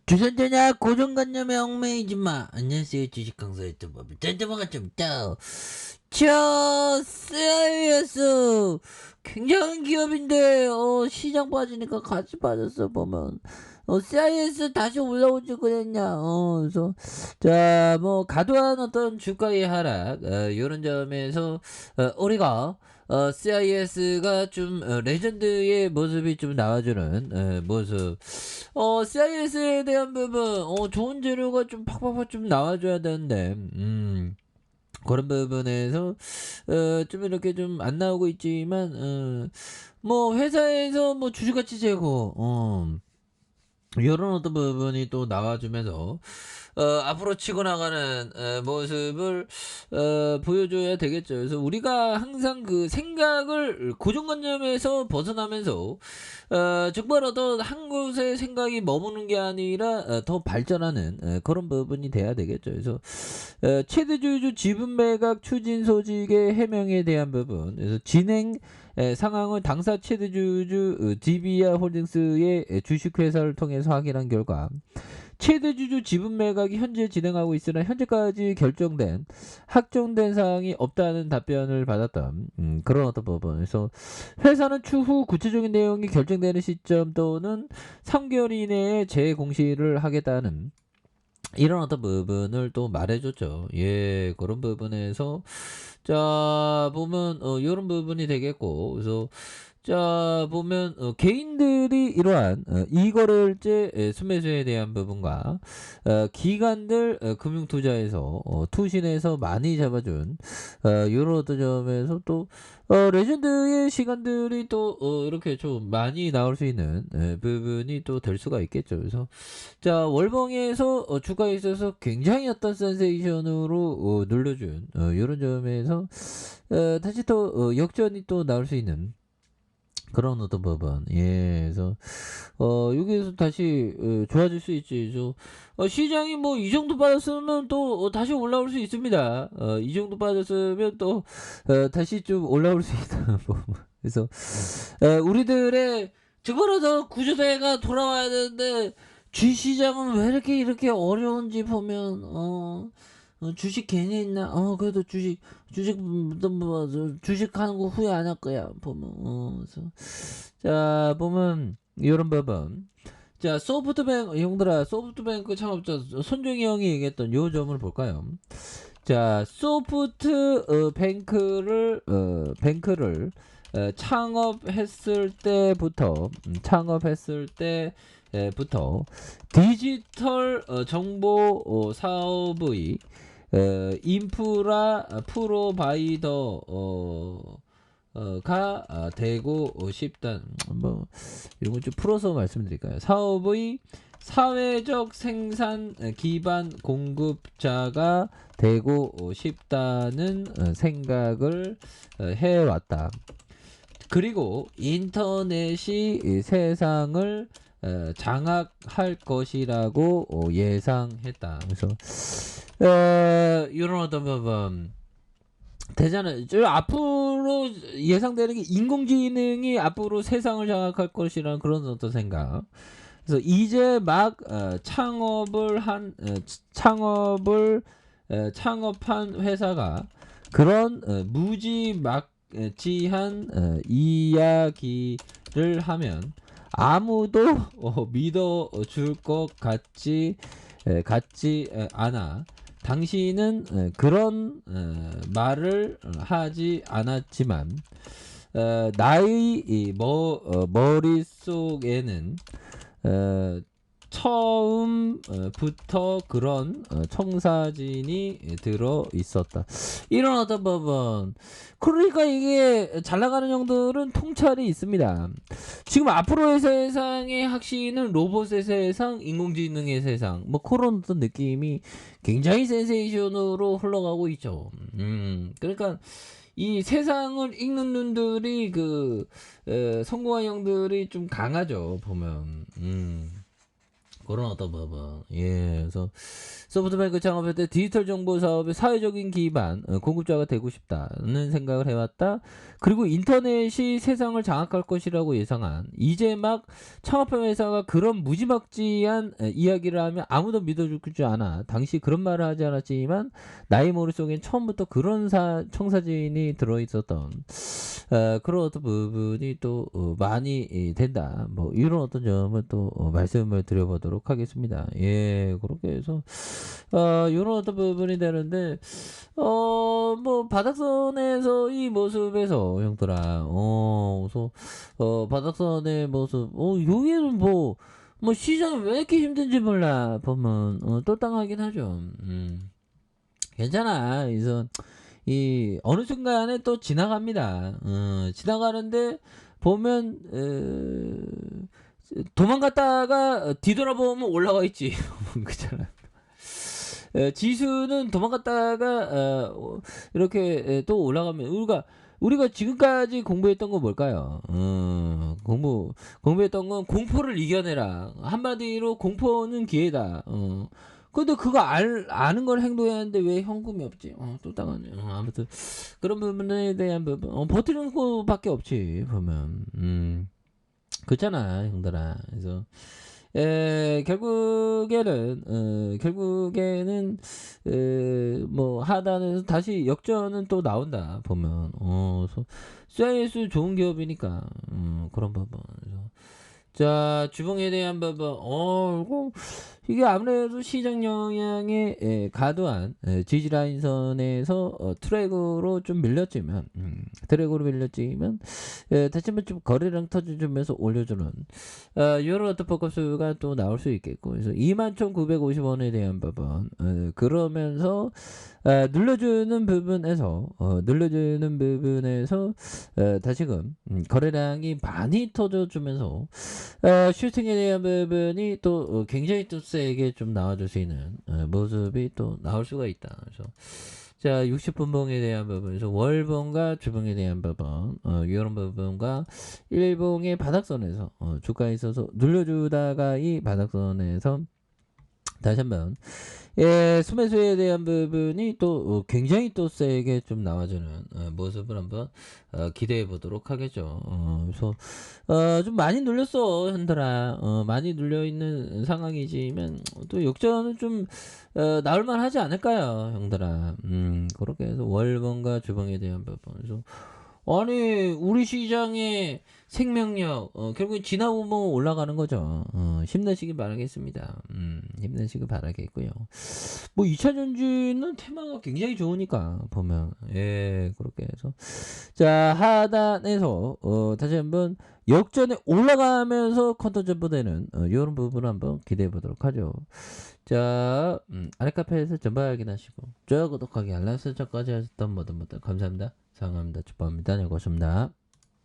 주선자냐 고정관념의 얽매이지마. 안녕하세요, 주식 강사 유튜버 짠짜마가 좀 있다. CIS 굉장한 기업인데 시장 빠지니까 같이 빠졌어. 보면 CIS 다시 올라오지 그랬냐. 그래서 자, 뭐 과도한 어떤 주가의 하락 이런 점에서 우리가 CIS가 좀 레전드의 모습이 좀 나와주는 모습. CIS에 대한 부분, 좋은 재료가 좀 팍팍팍 좀 나와줘야 되는데, 그런 부분에서, 좀 이렇게 좀 안 나오고 있지만, 뭐, 회사에서 뭐 주주가치 제고, 이런 어떤 부분이 또 나와주면서 앞으로 치고 나가는 모습을 보여줘야 되겠죠. 그래서 우리가 항상 그 생각을 고정관념에서 벗어나면서 정말 어떤 한 곳에 생각이 머무는 게 아니라 더 발전하는 그런 부분이 돼야 되겠죠. 그래서 최대주주 지분 매각 추진 소식의 해명에 대한 부분, 그래서 진행 상황을 당사 최대주주 디비아 홀딩스의 주식회사를 통해서 확인한 결과 최대주주 지분 매각이 현재 진행하고 있으나 현재까지 결정된 확정된 사항이 없다는 답변을 받았던 그런 어떤 부분에서 회사는 추후 구체적인 내용이 결정되는 시점 또는 3개월 이내에 재공시를 하겠다는 이런 어떤 부분을 또 말해줬죠. 예, 그런 부분에서 자 보면 이런 부분이 되겠고, 그래서 자 보면 개인들이 이러한 이거래일제 순매수에 대한 부분과 기관들 금융투자에서 투신해서 많이 잡아준 이런 어떤 점에서 또 레전드의 시간들이 또 이렇게 좀 많이 나올 수 있는 부분이 또 될 수가 있겠죠. 그래서 자 월봉에서 주가에 있어서 굉장히 어떤 센세이션으로 눌러준 이런 점에서 다시 또 역전이 또 나올 수 있는 그런 어떤 부분. 예, 그래서 여기에서 다시 좋아질 수 있지. 시장이 뭐 이 정도 빠졌으면 또 다시 올라올 수 있습니다. 이 정도 빠졌으면 또 다시 좀 올라올 수 있는 부분. 그래서 우리들의 저거라도 구조대가 돌아와야 되는데 주시장은 왜 이렇게 어려운지 보면 주식 괜히 있나? 그래도 주식 하는 거 후회 안 할 거야. 보면 그래서 자 보면 이런 부분. 자 소프트뱅크 형들아, 소프트뱅크 창업자 손종희 형이 얘기했던 요 점을 볼까요? 자 뱅크를 창업했을 때부터 디지털 정보 사업의 인프라 프로바이더 가 되고 싶다. 뭐 이런 거 좀 풀어서 말씀드릴까요? 사업의 사회적 생산 기반 공급자가 되고 싶다는 생각을 해왔다. 그리고 인터넷이 세상을 장악할 것이라고 예상했다. 그래서 이런 어떤 부분 되잖아요. 저 앞으로 예상되는 게 인공지능이 앞으로 세상을 장악할 것이라는 그런 어떤 생각. 그래서 이제 막 창업한 회사가 그런 무지막지한 이야기를 하면 아무도 믿어줄 것 같지 않아. 당신은 그런 말을 하지 않았지만 나의 머릿속에는 처음부터 그런 청사진이 들어 있었다. 이런 어떤 부분. 그러니까 이게 잘 나가는 형들은 통찰이 있습니다. 지금 앞으로의 세상의 확신은 로봇의 세상, 인공지능의 세상, 뭐 그런 어떤 느낌이 굉장히 센세이션으로 흘러가고 있죠. 그러니까 이 세상을 읽는 눈들이 성공한 형들이 좀 강하죠. 보면 그런 어떤 부분. 예, 그래서 소프트뱅크 창업할 때 디지털 정보 사업의 사회적인 기반 공급자가 되고 싶다는 생각을 해왔다. 그리고 인터넷이 세상을 장악할 것이라고 예상한 이제 막 창업한 회사가 그런 무지막지한 이야기를 하면 아무도 믿어주지 않아. 당시 그런 말을 하지 않았지만 나의 머릿속엔 처음부터 그런 청사진이 들어있었던 그런 어떤 부분이 또 많이 된다. 뭐 이런 어떤 점을 또 말씀을 드려보도록 하겠습니다. 예, 그렇게 해서 요런 어떤 부분이 되는데 뭐 바닥선에서 이 모습에서 형들아 그래서 바닥선의 모습 여기는 뭐 시장이 왜 이렇게 힘든지 몰라 보면 똘땅하긴 하죠. 괜찮아. 그래서 이 어느 순간에 또 지나갑니다. 지나가는데 보면 도망갔다가 뒤돌아보면 올라가 있지. 그잖아. 지수는 도망갔다가 이렇게 또 올라가면 우리가 지금까지 공부했던 건 뭘까요? 공부했던 건 공포를 이겨내라. 한마디로 공포는 기회다. 근데 그거 아는 걸 행동해야 하는데 왜 현금이 없지? 또 당하네. 아무튼 그런 부분에 대한 부분 버티는 거밖에 없지 보면. 그렇잖아 형들아. 그래서 결국에는 뭐 하단에서 다시 역전은 또 나온다 보면 CIS 좋은 기업이니까 그런 부분. 자, 주봉에 대한 부분. 이게 아무래도 시장 영향에 가도한 지지라인선에서 트랙으로 밀렸지만 다시 한번 좀 거래량 터져주면서 올려주는 이런 어떤 포커스가 또 나올 수 있겠고, 그래서 21,950원에 대한 부분 그러면서 눌러주는 부분에서 다시금 거래량이 많이 터져주면서 슈팅에 대한 부분이 또 굉장히 또 세게 좀 나와줄 수 있는 모습이 또 나올 수가 있다. 그래서 자, 60분봉에 대한 부분에서 월봉과 주봉에 대한 부분 이런 부분과 일봉의 바닥선에서 주가에 있어서 눌러주다가 이 바닥선에서 다시 한번 수매수에 대한 부분이 또 굉장히 또 세게 좀 나와주는 모습을 한번 기대해 보도록 하겠죠. 그래서 좀 많이 눌렸어 현들아. 많이 눌려 있는 상황이지만 또 역전은 좀 나올만 하지 않을까요 형들아. 그렇게 해서 월봉과 주봉에 대한 부분. 그래서 아니 우리 시장의 생명력 결국 지나보면 올라가는 거죠. 힘내시길 바라겠습니다. 힘내시길 바라겠고요. 뭐 2차 전지는 테마가 굉장히 좋으니까 보면 그렇게 해서 자, 하단에서 다시 한번 역전에 올라가면서 컨터 점프되는 이런 부분을 한번 기대해 보도록 하죠. 자, 아래 카페에서 전방 확인하시고 좋아요 구독하기 알람 설정까지 하셨던 모든 분들 감사합니다. 사랑합니다. 축복합니다. 네, 고맙습니다.